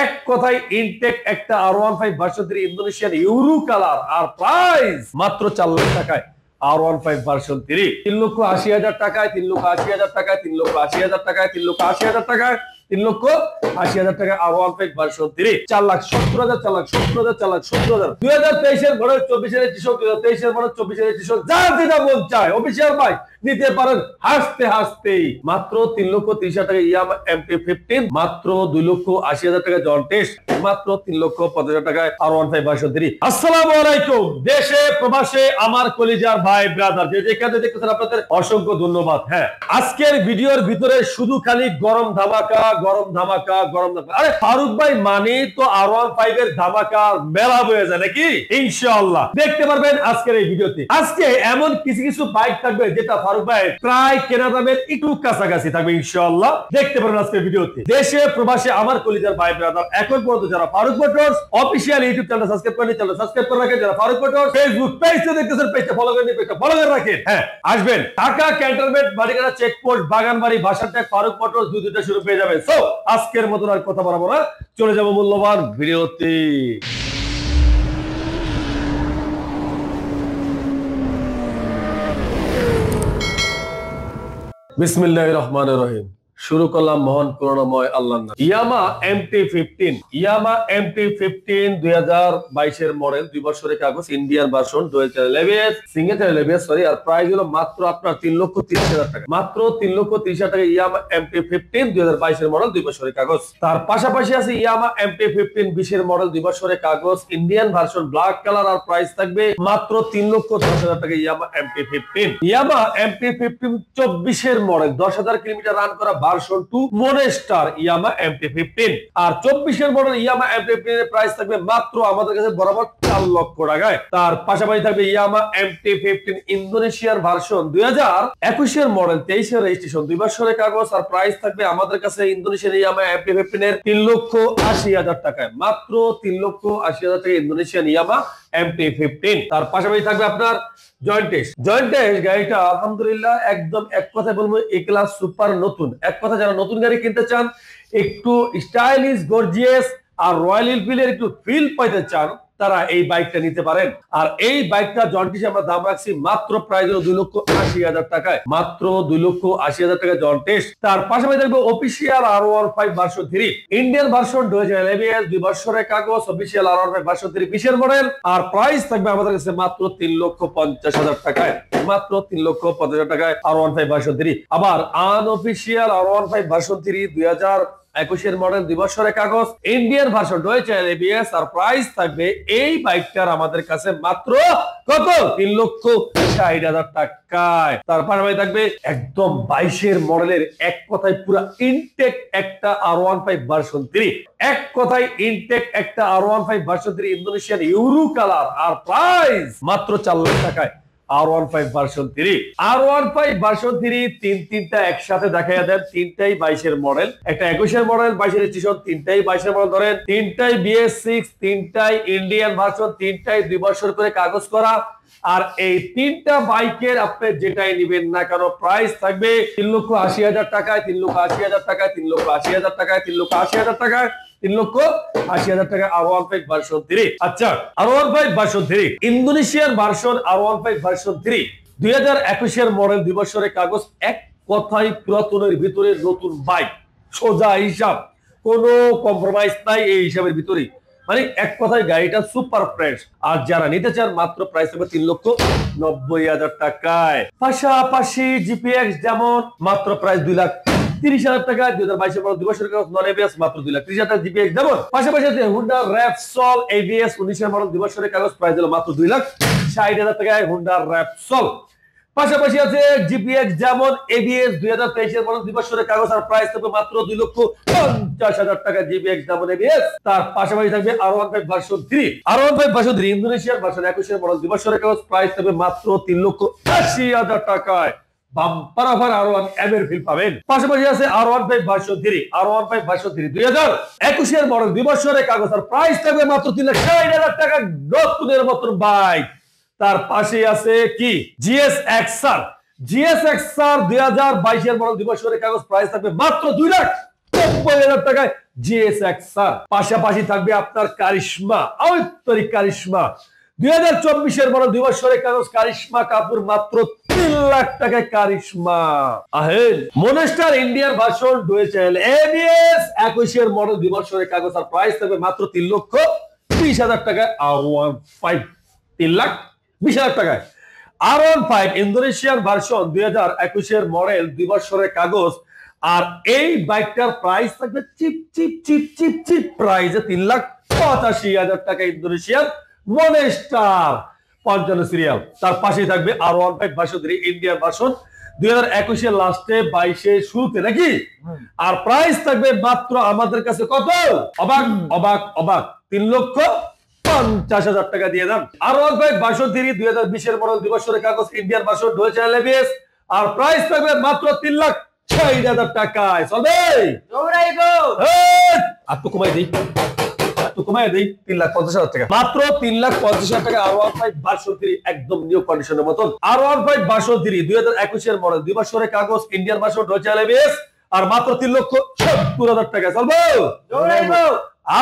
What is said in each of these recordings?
এক কথায় ইনটেক একটা R15 version 3 Indonesian Euro colour আর প্রাইস মাত্র 4 লাখ টাকায় R15 ভার্সন 3 3,80,000 টাকায় 3,80,000 টাকায় 3,80,000 টাকায় 3,80,000 টাকায় 3,80,000 টাকা R15 ভার্সন 3 4,70,000 4,70,000 4,70,000 2023 এর মডেল 24 এর কৃষক 2023 এর মডেল 24 এর কৃষক যার যেটা মন চায় অফিশিয়াল ভাই নিতে পারেন হাসতে হাসতেই মাত্র 3,30,000 টাকা ইয়ামাহা MT-15 মাত্র 2,80,000 টাকা জন টেস্ট মাত্র 3,50,000 টাকায় R15 ভার্সন 3। আসসালামু আলাইকুম দেশে প্রবাসে আমার কলিজার ভাই ব্রাদার যে যেখানে দেখতেছেন আপনাদের অসংখ্য ধন্যবাদ। হ্যাঁ আজকের ভিডিওর ভিতরে শুধু খালি গরম ধামাকা গরম ধামাকা গরম ধামাকা। আরে ফারুক ভাই মানে তো R15 এর ধামাকা মেলা হয়ে যায় নাকি? ইনশাআল্লাহ দেখতে পারবেন আজকের এই ভিডিওতে। আজকে এমন কিছু কিছু বাইক থাকবে যেটা ফারুক ভাই প্রায় কেনা দামের একটু কাছাকাছি থাকবে ইনশাআল্লাহ দেখতে পারবেন আজকের ভিডিওতে। দেশে প্রবাসে আমার কলিজার ভাই ব্রাদার এখন পর্যন্ত যারা Faruk Motors official YouTube channel subscribe করেন চ্যানেল সাবস্ক্রাইব করে রাখেন, যারা ফারুক মোটরস ফেসবুক পেজে দেখতেছেন পেজটা ফলো করে পেজটা ফলো করে রাখেন। হ্যাঁ আসবেন ঢাকা ক্যান্টনমেন্ট বাড়িঘাটা চেকপোস্ট বাগানবাড়ি বাসারট্যাগ ফারুক মোটরস দুইটা শুরু পেয়ে যাবেন। সো আজকের মতন আর কথা বলবো না, চলে যাব মূল্যবান ভিডিওতে। বিসমিল্লাহির রহমানির রহিম। শুরু করলাম মহান করুণাময় আল্লাহর নামে। ইয়ামাহা MT-15 ইয়ামাহা MT-15 2022 এর মডেল 2 বছরের কাগজ Indian version dual channel ABS single channel ABS sorry আর প্রাইস হলো মাত্র আপনার 3,30,000 টাকা মাত্র 3,30,000 টাকা ইয়ামাহা MT-15 2022 এর মডেল 2 বছরের কাগজ। তার পাশাপাশি আছে ইয়ামাহা MT-15 20 এর মডেল 2 বছরের কাগজ ইন্ডিয়ান ভার্সন ব্ল্যাক কালার আর প্রাইস থাকবে মাত্র 3,10,000 টাকা ইয়ামাহা MT-15। ইয়ামাহা MT-15 24 এর মডেল 10,000 কিলোমিটার রান করা ভার্সন 2 মনস্টার ইয়ামাহা MT-15 আর 24 এর মডেল ইয়ামাহা MT-15 এর প্রাইস থাকবে মাত্র আমাদের কাছে বরাবর 4 লক্ষ টাকায়। তার পাশাপাশি থাকবে ইয়ামাহা MT-15 ইন্দোনেশিয়ার ভার্সন 2021 এর মডেল 23 এর রেজিস্ট্রেশন 2 বছরের কাগজ আর প্রাইস থাকবে আমাদের কাছে ইন্দোনেশিয়ার ইয়ামাহা MT-15 এর 3,80,000 টাকায় মাত্র 3,80,000 টাকা ইন্দোনেশিয়ান ইয়ামাহা MT-15। তার পাশাপাশি থাকবে আপনার জয়েন্ট টেস্ট গাড়িটা আলহামদুলিল্লাহ একদম এক কথায় বলবো এ ক্লাস সুপার নতুন। এক কথা যারা নতুন গাড়ি কিনতে চান একটু স্টাইলিশ গর্জিয়াস আর রয়্যাল এনফিল্ডের একটু ফিল পাইতে চান তারা এই বাইকটা নিতে পারেন। আর এই বাইকটা জন্টিস আমরা দাম রাখছি মাত্র প্রাইস 2,80,000 টাকায় মাত্র 2,80,000 টাকা জন্টিস। তার পাশাপাশি দেখবো official R15 version 3 Indian version dual channel ABS 2 বছরের কাগজ অফিসিয়াল R15 ভার্সন 3 20 এর মডেল আর প্রাইস থাকবে আমাদের কাছে মাত্র 3,50,000 টাকায় মাত্র 3,50,000 টাকায় R15 ভার্সন 3। আবার আনঅফিসিয়াল R15 ভার্সন 3 2021 এর মডেল 2 বছরের কাগজ Indian version dual channel ABS আর প্রাইস থাকবে এই বাইকটার আমাদের কাছে মাত্র কত 3,60,000 টাকায়। তারপর ভাই থাকবে একদম 22 এর মডেলের এক কথায় পুরো ইনটেক একটা R15 ভার্সন 3 এক কথায় ইনটেক একটা R15 version 3 Indonesian Euro colour আর প্রাইস মাত্র 4 লাখ টাকায় R15 ভার্সন 3 R15 ভার্সন 3 তিনটা একসাথে দেখাইয়া দেন। তিনটাই 22 এর মডেল, একটা 21 এর মডেল 22 এর রেজিস্ট্রেশন, তিনটাই 22 এর মডেল ধরেন, তিনটাই BS6, তিনটাই ইন্ডিয়ান ভার্সন, তিনটাই 2 বছর করে কাগজ করা। আর এই তিনটা বাইকের আপনি যেটাই নেবেন না কেন প্রাইস থাকবে 3,80,000 টাকায় 3,80,000 টাকায় 3,80,000 টাকায় 3,80,000 টাকায় 3,80,000 টাকা R15 ভার্সন 3। আচ্ছা R15 version 3 Indonesian version R15 version 3 2021 এর মডেল 2 বছরের কাগজ এক কথায় পুরাতনের ভিতরে নতুন বাইক সোজা হিসাব কোনো কম্প্রোমাইজ নাই এই হিসাবের ভিতরে মানে এক কথায় গাড়িটা সুপার ফ্রেশ। আর যারা নিতে চান মাত্র প্রাইস হবে 3,90,000 টাকায়। পাশাপাশি GPX যেমন মাত্র প্রাইস 2,30,000 টাকা 2022 এর 2 বছরের কাগজ নন ABS মাত্র 2,30,000 টাকা GPX যেমন। পাশাপাশি Honda Repsol ABS 19 এর মডেল 2 বছরের কাগজ প্রাইস হলো মাত্র 2,60,000 টাকায় Honda Repsol। পাশাপাশি আছে GPX যেমন ABS 2023 এর মডেল 2 বছরের কাগজ আর প্রাইস থাকবে মাত্র 2,50,000 টাকা GPX যেমন ABS। তার পাশাপাশি থাকবে R15 ভার্সন 3 R15 ভার্সন 3 ইন্দোনেশিয়ার ভার্সন 21 এর মডেল 2 বছরের কাগজ প্রাইস থাকবে মাত্র 3,80,000 টাকায়। বাম্পার অফার R1 M এর ফিল পাবেন। পাশাপাশি আছে R15 ভার্সন 3 R15 ভার্সন 3 2021 এর মডেল 2 বছরের কাগজ আর প্রাইস থাকবে মাত্র 3,60,000 টাকা নতুনের মতন বাইক। তার পাশে আছে কি GSXR 2022 এর মডেল 2 বছরের কাগজ প্রাইস থাকবে মাত্র 2,00,000 90,000 টাকায় GSX স্যার। পাশাপাশি থাকবে আপনার কারিশমা, ঐশ্বরিক কারিশমা 2024 মডেল 2 বছরের কাগজ কারিশমা কাপড় মাত্র 3 লাখ টাকায় কারিশমা। আহেন monster Indian version dual ABS 21 model 2 বছরের কাগজ আর প্রাইস থাকবে মাত্র 3,20,000 টাকায়। R15 3,20,000 টাকায়। R15 ইন্দোনেশিয়ান ভার্সন 2021 মডেল 2 বছরের কাগজ আর এই বাইকটার প্রাইস থাকবে cheap cheap cheap cheap cheap প্রাইসে 3,85,000 টাকা ইন্দোনেশিয়ান মনস্টার 55 সিরিয়াল। তার পাশেই থাকবে R15 ভার্সন 3 ইন্ডিয়ান ভার্সন 2021 এর লাস্টে 22 এর শুরুতে নাকি। আর প্রাইস থাকবে মাত্র আমাদের কাছে কত? অবাক অবাক অবাক 3,50,000 টাকা দিয়ে দেন। R15 ভার্সন 3 2020 এর মডেল 2 বছরের কাগজ ইন্ডিয়ান ভার্সন ডুয়েল ABS আর প্রাইস থাকবে মাত্র 3,60,000 টাকায়। চলবে দৌড়াইবো আর তো কমাই দেই, কমাই দেই 3,50,000 টাকা, মাত্র 3,50,000 টাকা। R15 ভার্সন 3 একদম নিউ কন্ডিশনের মতন। R15 ভার্সন 3 2021 এর মডেল 2 বছরের কাগজ ইন্ডিয়ান ভার্সন ডুয়েল ABS আর মাত্র 3,70,000 টাকা। চলবে দৌড়াইবো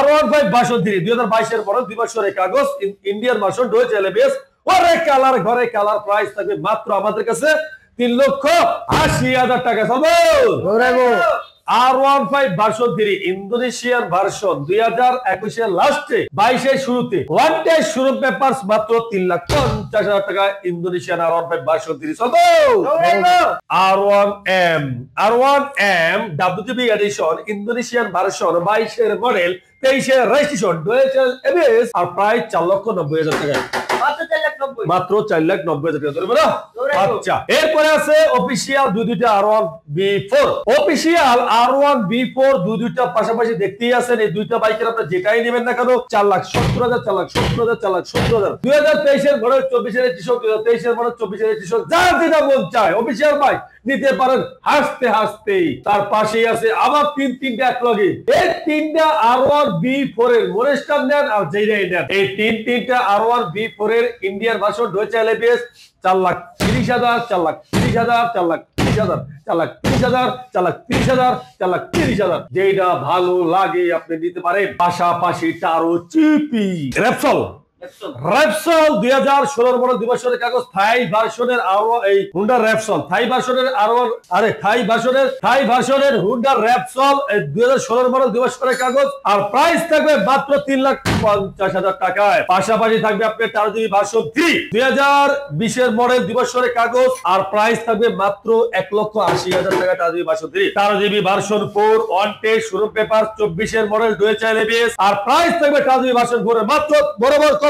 R15 ভার্সন 3 2022 এর মডেল 2 বছরের কাগজ ইন্ডিয়ান ভার্সন ডুয়েল ABS ওরে কালার ঘরে কালার প্রাইস থাকবে মাত্র আমাদের কাছে 3,80,000 টাকা। চলবে দৌড়াইবো R15 ভার্সন 3 ইন্দোনেশিয়ান ভার্সন 2021 এর লাস্টে 22 এর শুরুতে ওয়ান ডে শোরুম পেপারস মাত্র 3,50,000 টাকা ইন্দোনেশিয়ান R15 ভার্সন 3। চলবে R1M WTB addition Indonesian version 22 এর মডেল 23 এর রেজিস্ট্রেশন ডুয়েল ABS আর প্রাইস 4,90,000 টাকা, মাত্র 4,90,000 টাকা ধরবে না। আচ্ছা এরপরে আছে অফিশিয়াল দুইটা R1B4 অফিশিয়াল R1B4 দুইটা পাশাপাশি দেখতেই আছেন। এই দুইটা বাইকের আপনি যেটাই নেবেন না কেন 4,70,000 4,70,000 4,70,000 2023 এর মডেল 24 এর টি-শার্ট 2023 এর মডেল 24 এর টি-শার্ট যার যেটা মন চায় অফিশিয়াল বাইক নিতে পারেন হাসতে হাসতে। তার পাশেই আছে আবার তিনটা এক লগে এই তিনটা R1B4 এর মনস্টার নেন আর যেইটাই নেন এই তিনটা R1B4 এর ইন্ডিয়ান ভার্সন ডুয়েল ABS 4,30,000 4,30,000 4,30,000 4,30,000 4,30,000 4,30,000 যেটা ভালো লাগে আপনি নিতে পারেন। পাশাপাশি টারো চিপি রেপসল 2016 মডেল 2 বছরের কাগজ থাই ভার্সনের এই হুন্ডা রেপসল থাই ভার্সনের থাই ভার্সনের হুন্ডা রেপসল 2016 মডেল 2 বছরের কাগজ আর প্রাইস থাকবে মাত্র 3,50,000 টাকায়। পাশাপাশি থাকবে আপনার টারোজিবি ভার্সন 3 2020 এর মডেল 2 বছরের কাগজ আর প্রাইস থাকবে মাত্র 1,80,000 টাকা টারোজিবি ভার্সন 3। টারোজিবি version 4 one test showroom paper 24 এর মডেল ডুয়েল ABS আর প্রাইস থাকবে টারোজিবি ভার্সন 4 এর মাত্র বরাবর কত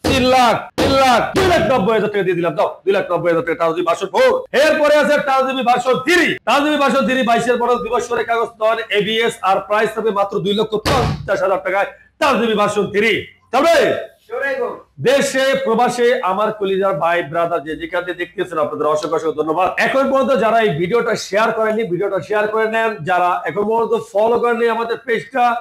3,90,000 টাকা দিয়ে দিলাম। দাও 2,90,000 টাকা টারোজিবি ভার্সন 4। এরপরে আছে টারোজিবি ভার্সন 3 22 এর মডেল 2 বছরের কাগজ নন ABS আর প্রাইস থাকবে মাত্র 2,50,000 টাকায় টারোজিবি ভার্সন 3। চলবে দেশে প্রবাসে আমার কলিজার ভাই ব্রাদার যে যেখানে দেখতেছেন আপনাদের অসংখ্য ধন্যবাদ। এখন পর্যন্ত যারা এই ভিডিওটা শেয়ার করেননি ভিডিওটা শেয়ার করে নেন, যারা এখন পর্যন্ত ফলো করেননি আমাদের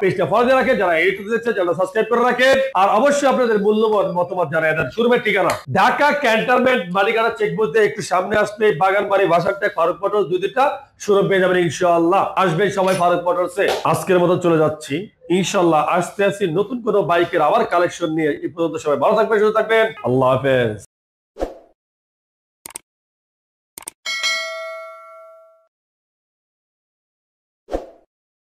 পেজটা ফলো দিয়ে রাখেন, যারা ইউটিউব দেখছেন যারা সাবস্ক্রাইব করে রাখেন আর অবশ্যই আপনাদের মূল্যবান মতামত জানিয়ে দেন। শোরুমের ঠিকানা ঢাকা ক্যান্টনমেন্ট মালিকানা চেকপোস্টে একটু সামনে আসলে বাগানবাড়ি ভাষাটা ফারুক মোটরস দুইটা শোরুম পেয়ে যাবেন ইনশাআল্লাহ। আসবেন সবাই ফারুক মোটরসে। আজকের মতো চলে যাচ্ছি ইনশাআল্লাহ, আসতে আসছি নতুন কোনো বাইকের আবার কালেকশন নিয়ে। এই পর্যন্ত সবাই ভালো থাকবেন, সুস্থ থাকবেন, আল্লাহ হাফেজ।